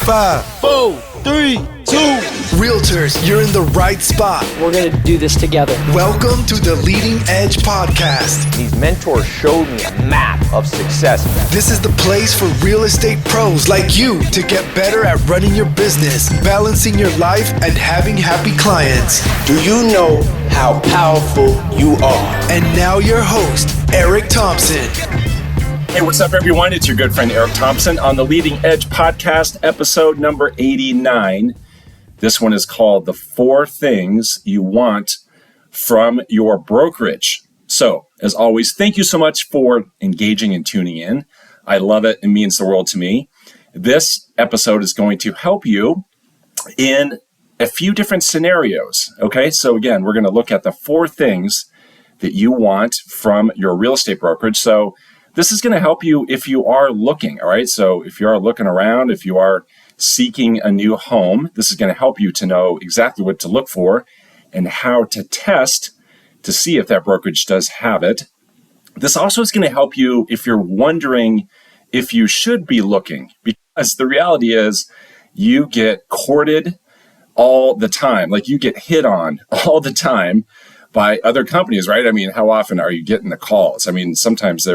5, 4, 3, 2. Realtors, you're in the right spot. We're going to do this together. Welcome to the Leading Edge Podcast. These mentors showed me a map of success. This is the place for real estate pros like you to get better at running your business, balancing your life, and having happy clients. Do you know how powerful you are? And now your host, Eric Thompson. Hey, what's up, everyone? It's your good friend, Eric Thompson, on the Leading Edge Podcast, episode number 89. This one is called The 4 Things You Want from Your Brokerage. So, as always, thank you so much for engaging and tuning in. I love it. It means the world to me. This episode is going to help you in a few different scenarios. Okay, so again, we're going to look at the 4 things that you want from your real estate brokerage. So, this is going to help you if you are looking, all right? So if you are looking around, if you are seeking a new home, this is going to help you to know exactly what to look for and how to test to see if that brokerage does have it. This also is going to help you if you're wondering if you should be looking, because the reality is you get courted all the time. Like you get hit on all the time by other companies, right? I mean, how often are you getting the calls? I mean, sometimes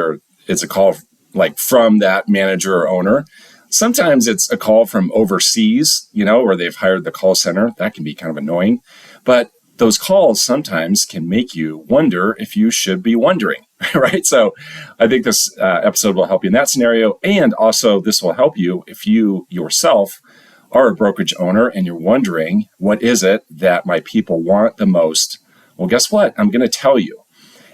it's a call like from that manager or owner. Sometimes it's a call from overseas, where they've hired the call center. That can be kind of annoying. But those calls sometimes can make you wonder if you should be wondering, right? So I think this episode will help you in that scenario. And also this will help you if you yourself are a brokerage owner and you're wondering, what is it that my people want the most? Well, guess what? I'm going to tell you.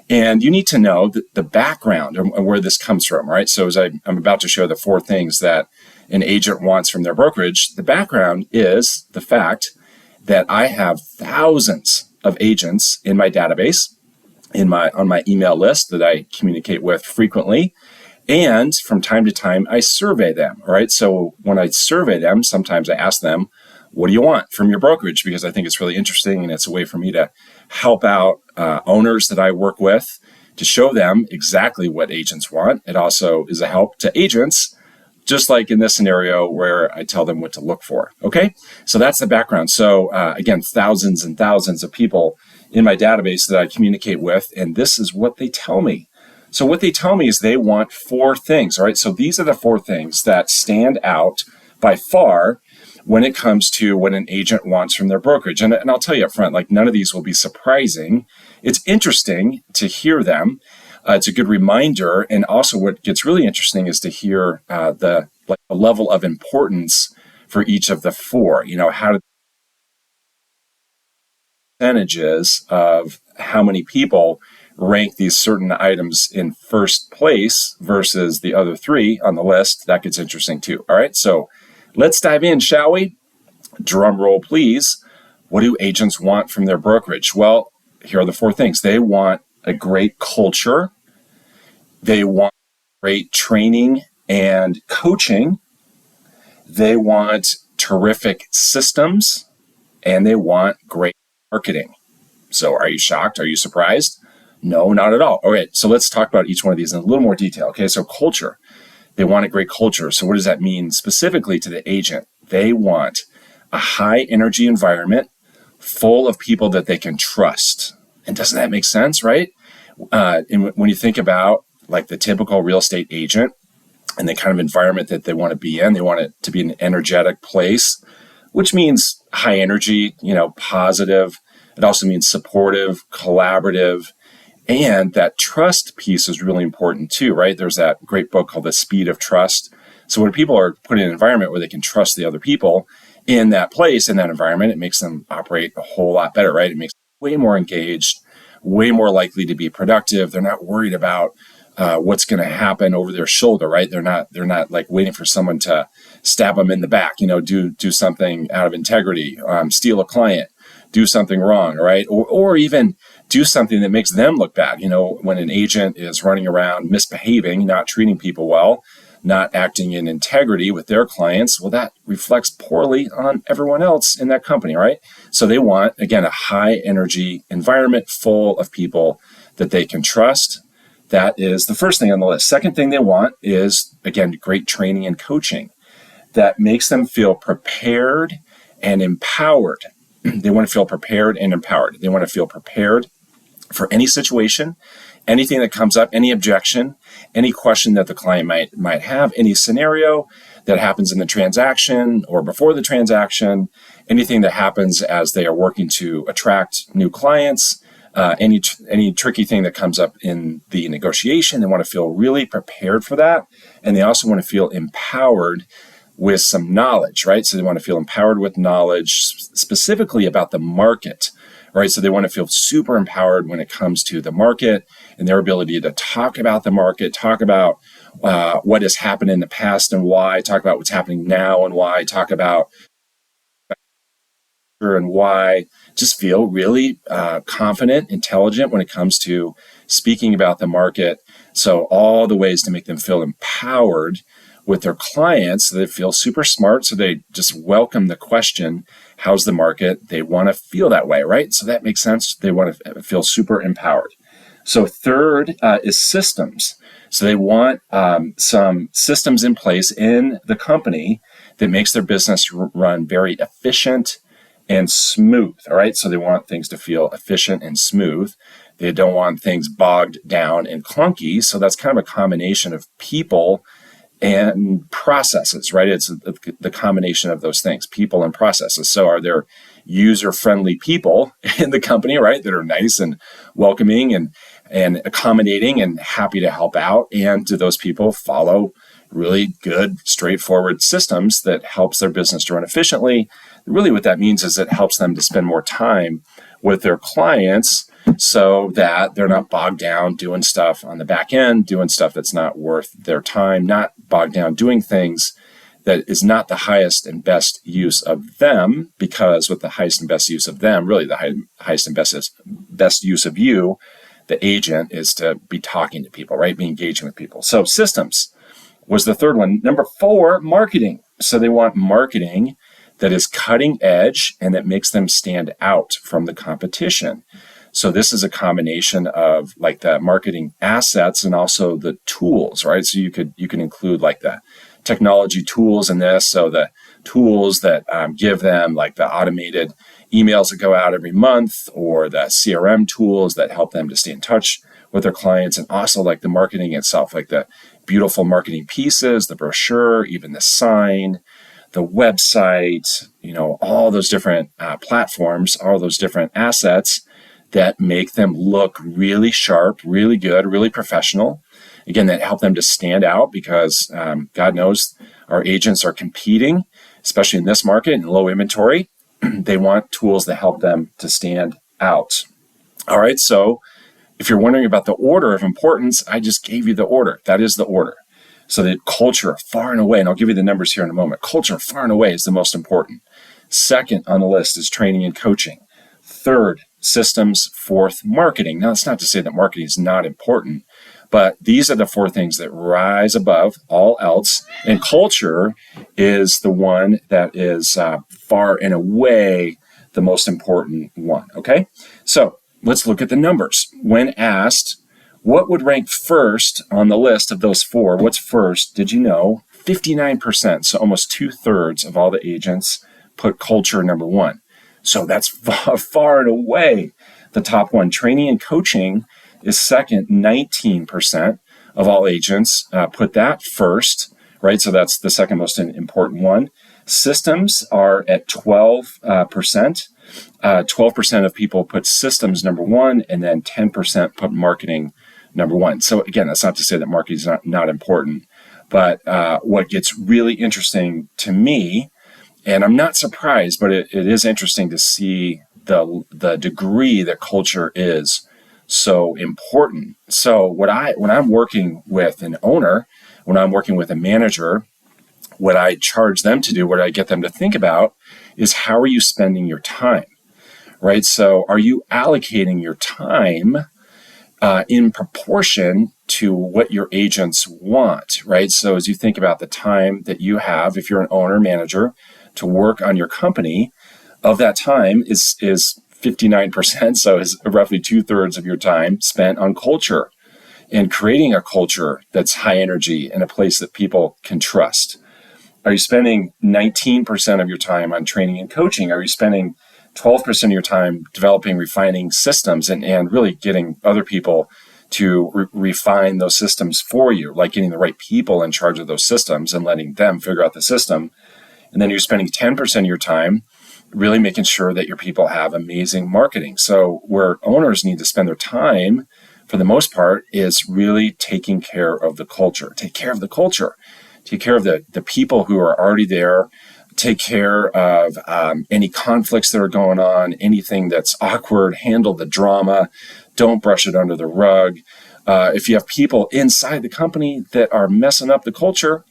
And you need to know the background and where this comes from, right? So as I'm about to show the 4 things that an agent wants from their brokerage, the background is the fact that I have thousands of agents in my database, on my email list that I communicate with frequently. And from time to time, I survey them, all right? So when I survey them, sometimes I ask them, what do you want from your brokerage? Because I think it's really interesting and it's a way for me to help out owners that I work with to show them exactly what agents want. It also is a help to agents, just like in this scenario where I tell them what to look for. Okay, so that's the background. So again, thousands and thousands of people in my database that I communicate with, and this is what they tell me. So what they tell me is they want 4 things, all right? So these are the 4 things that stand out by far when it comes to what an agent wants from their brokerage. And I'll tell you up front, like none of these will be surprising. It's interesting to hear them. It's a good reminder. And also what gets really interesting is to hear the level of importance for each of the 4. How do percentages of how many people rank these certain items in first place versus the other 3 on the list. That gets interesting too. All right, so let's dive in, shall we? Drum roll, please. What do agents want from their brokerage? Well, here are the 4 things. They want a great culture. They want great training and coaching. They want terrific systems. And they want great marketing. So are you shocked? Are you surprised? No, not at all. All right, so let's talk about each one of these in a little more detail. Okay, so culture. They want a great culture. So what does that mean specifically to the agent? They want a high energy environment full of people that they can trust. And doesn't that make sense, right? And when you think about like the typical real estate agent and the kind of environment that they want to be in, they want it to be an energetic place, which means high energy, positive. It also means supportive, collaborative. And that trust piece is really important too, right? There's that great book called The Speed of Trust. So when people are put in an environment where they can trust the other people in that place, in that environment, it makes them operate a whole lot better, right? It makes them way more engaged, way more likely to be productive. They're not worried about what's going to happen over their shoulder, right? They're not like waiting for someone to stab them in the back, do something out of integrity, steal a client, do something wrong, right? Or even do something that makes them look bad. When an agent is running around misbehaving, not treating people well, not acting in integrity with their clients, well, that reflects poorly on everyone else in that company, right? So they want, again, a high energy environment full of people that they can trust. That is the first thing on the list. Second thing they want is, again, great training and coaching. that makes them feel prepared and empowered. They want to feel prepared and empowered. They want to feel prepared for any situation, anything that comes up, any objection, any question that the client might have, any scenario that happens in the transaction or before the transaction, anything that happens as they are working to attract new clients, any tricky thing that comes up in the negotiation. They want to feel really prepared for that. And they also want to feel empowered with some knowledge, right? So they want to feel empowered with knowledge specifically about the market, right? So they want to feel super empowered when it comes to the market and their ability to talk about the market, talk about what has happened in the past and why, talk about what's happening now and why, talk about and why, just feel really confident, intelligent when it comes to speaking about the market. So all the ways to make them feel empowered with their clients, so they feel super smart. So they just welcome the question, how's the market? They want to feel that way, right? So that makes sense. They want to feel super empowered. So third is systems. So they want some systems in place in the company that makes their business run very efficient and smooth. All right. So they want things to feel efficient and smooth. They don't want things bogged down and clunky. So that's kind of a combination of people and processes, right? It's the combination of those things, people and processes. So are there user-friendly people in the company, right, that are nice and welcoming and accommodating and happy to help out? And do those people follow really good, straightforward systems that helps their business to run efficiently? Really what that means is it helps them to spend more time with their clients so that they're not bogged down doing stuff on the back end, doing stuff that's not worth their time, not bogged down doing things that is not the highest and best use of them, because with the highest and best use of them, really the highest and best use of you, the agent, is to be talking to people, right? Be engaging with people. So systems was the third one. Number 4, marketing. So they want marketing that is cutting edge and that makes them stand out from the competition. So this is a combination of like the marketing assets and also the tools, right? So you can include like the technology tools in this. So the tools that give them like the automated emails that go out every month, or the CRM tools that help them to stay in touch with their clients, and also like the marketing itself, like the beautiful marketing pieces, the brochure, even the sign, the website, all those different platforms, all those different assets that make them look really sharp, really good, really professional. Again, that help them to stand out because God knows our agents are competing, especially in this market in low inventory. They want tools that help them to stand out. All right, so if you're wondering about the order of importance, I just gave you the order. That is the order. So the culture, far and away, and I'll give you the numbers here in a moment, culture far and away is the most important. Second on the list is training and coaching. Third, systems. Fourth, marketing. Now, that's not to say that marketing is not important, but these are the 4 things that rise above all else. And culture is the one that is far and away the most important one. Okay, so let's look at the numbers. When asked, what would rank first on the list of those 4? What's first? Did you know? 59%. So almost 2/3 of all the agents put culture number 1. So that's far and away the top one. Training and coaching is second. 19% of all agents put that first, right? So that's the second most important one. Systems are at 12%. 12% of people put systems number 1, and then 10% put marketing number 1. So again, that's not to say that marketing is not important, but what gets really interesting to me, and I'm not surprised, but it is interesting to see the degree that culture is so important. So when I'm working with an owner, when I'm working with a manager, what I charge them to do, what I get them to think about is, how are you spending your time, right? So are you allocating your time in proportion to what your agents want, right? So as you think about the time that you have, if you're an owner, manager, to work on your company, of that time is 59%, so is roughly 2/3 of your time spent on culture and creating a culture that's high energy and a place that people can trust. Are you spending 19% of your time on training and coaching? Are you spending 12% of your time developing, refining systems and really getting other people to refine those systems for you, like getting the right people in charge of those systems and letting them figure out the system? And then you're spending 10% of your time really making sure that your people have amazing marketing. So where owners need to spend their time, for the most part, is really taking care of the culture. Take care of the culture. Take care of the people who are already there. Take care of any conflicts that are going on, anything that's awkward. Handle the drama. Don't brush it under the rug. If you have people inside the company that are messing up the culture,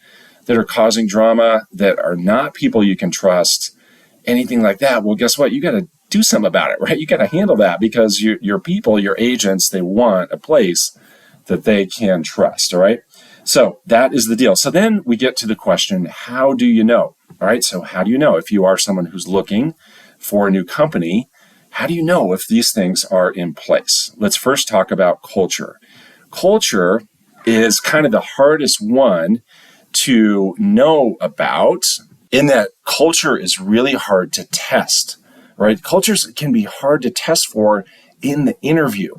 that are causing drama, that are not people you can trust, anything like that, well, guess what? You got to do something about it, right? You got to handle that, because your people, your agents, they want a place that they can trust, all right? So that is the deal. So then we get to the question, how do you know? All right, so how do you know if you are someone who's looking for a new company? How do you know if these things are in place? Let's first talk about culture. Culture is kind of the hardest one to know about, in that culture is really hard to test, right? Cultures can be hard to test for in the interview.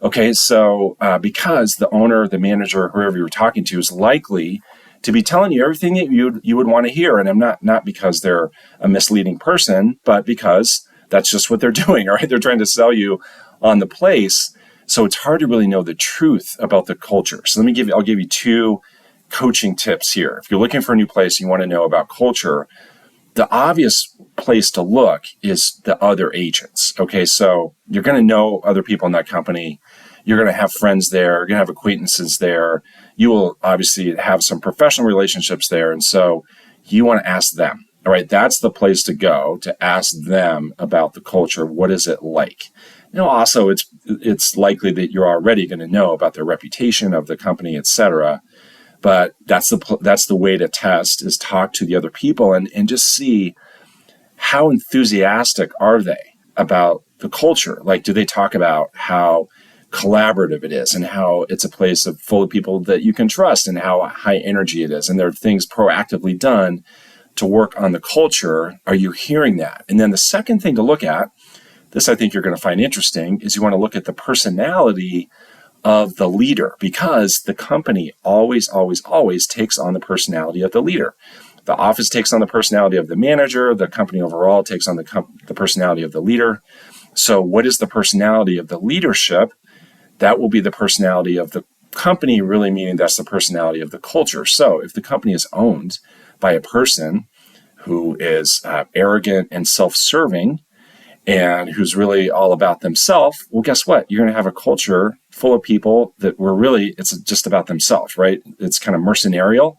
Okay, so because the owner, the manager, whoever you're talking to is likely to be telling you everything that you would want to hear. And I'm not because they're a misleading person, but because that's just what they're doing, right? They're trying to sell you on the place. So it's hard to really know the truth about the culture. So I'll give you two coaching tips here. If you're looking for a new place, you want to know about culture, the obvious place to look is the other agents. Okay, so you're going to know other people in that company. You're going to have friends there. You're going to have acquaintances there. You will obviously have some professional relationships there. And so you want to ask them. All right, that's the place to go, to ask them about the culture. What is it like? Also, it's likely that you're already going to know about their reputation of the company, etc. But that's the way to test, is talk to the other people and just see how enthusiastic are they about the culture. Like, do they talk about how collaborative it is and how it's a place full of people that you can trust and how high energy it is, and there are things proactively done to work on the culture? Are you hearing that? And then the second thing to look at, this I think you're going to find interesting, is you want to look at the personality of the leader, because the company always takes on the personality of the leader. The office takes on the personality of the manager. The company overall takes on the personality of the leader. So what is the personality of the leadership? That will be the personality of the company, really meaning that's the personality of the culture. So if the company is owned by a person who is arrogant and self-serving, and who's really all about themselves, well, guess what? You're going to have a culture full of people that it's just about themselves, right? It's kind of mercenarial.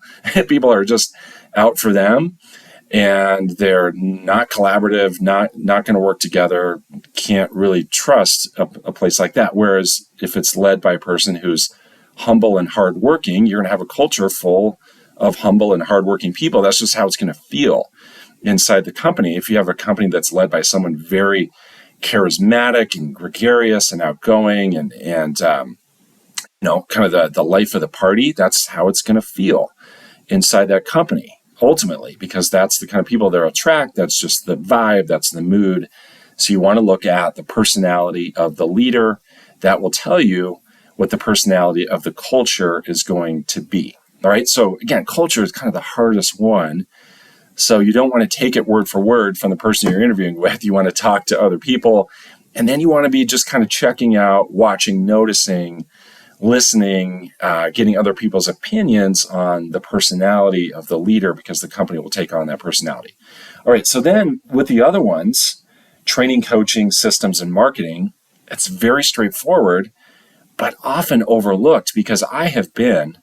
People are just out for them, and they're not collaborative, not going to work together, can't really trust a place like that. Whereas if it's led by a person who's humble and hardworking, you're going to have a culture full of humble and hardworking people. That's just how it's going to feel inside the company. If you have a company that's led by someone very charismatic and gregarious and outgoing and kind of the life of the party, that's how it's going to feel inside that company ultimately, because that's the kind of people they'll attract. That's just the vibe, that's the mood. So you want to look at the personality of the leader. That will tell you what the personality of the culture is going to be. All right. So again, culture is kind of the hardest one. So you don't want to take it word for word from the person you're interviewing with. You want to talk to other people. And then you want to be just kind of checking out, watching, noticing, listening, getting other people's opinions on the personality of the leader, because the company will take on that personality. All right. So then with the other ones, training, coaching, systems, and marketing, it's very straightforward, but often overlooked, because I have been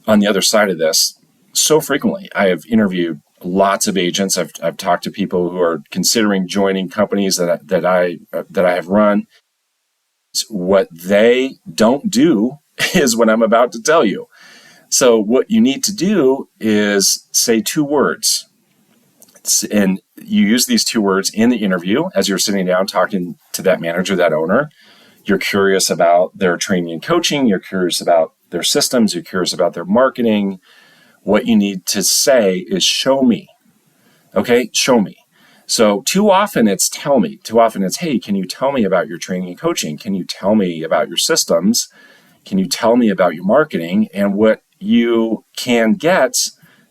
on the other side of this so frequently. I have interviewed lots of agents. I've talked to people who are considering joining companies that I have run. What they don't do is what I'm about to tell you. So what you need to do is say two words. And you use these two words in the interview as you're sitting down talking to that manager, that owner. You're curious about their training and coaching. You're curious about their systems. You're curious about their marketing, what you need to say is show me. Okay, show me. So too often it's tell me. Too often it's, hey, can you tell me about your training and coaching? Can you tell me about your systems? Can you tell me about your marketing? And what you can get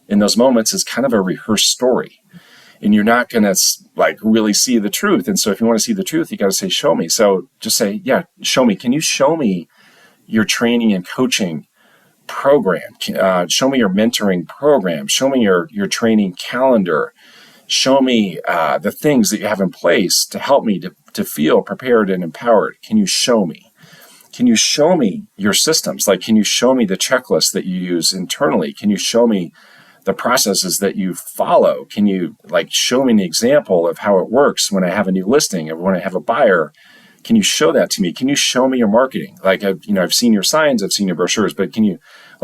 in those moments is kind of a rehearsed story. And you're not going to really see the truth. And so if you want to see the truth, you got to say, show me. So just say, yeah, show me. Can you show me your training and coaching program? Show me your mentoring program. Show me your training calendar. Show me the things that you have in place to help me to feel prepared and empowered. Can you show me? Can you show me your systems? Can you show me the checklist that you use internally? Can you show me the processes that you follow? Can you show me an example of how it works when I have a new listing or when I have a buyer? Can you show that to me? Can you show me your marketing? I've seen your signs, I've seen your brochures, but can you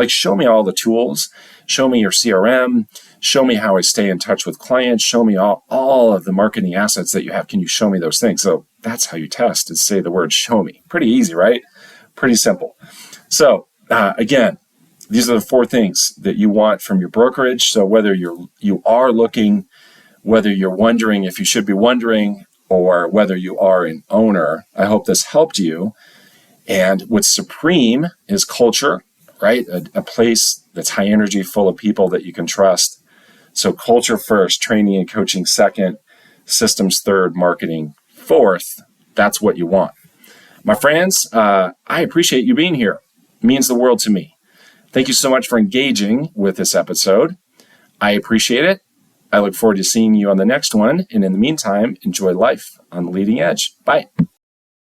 show me all the tools? Show me your CRM. Show me how I stay in touch with clients. Show me all of the marketing assets that you have. Can you show me those things? So that's how you test, is say the word show me. Pretty easy, right? Pretty simple. So again, these are the 4 things that you want from your brokerage. So whether you are looking, whether you're wondering if you should be wondering, or whether you are an owner, I hope this helped you. And what's supreme is culture, right? A place that's high energy, full of people that you can trust. So culture first, training and coaching second, systems third, marketing fourth. That's what you want. My friends, I appreciate you being here. It means the world to me. Thank you so much for engaging with this episode. I appreciate it. I look forward to seeing you on the next one. And in the meantime, enjoy life on the leading edge. Bye.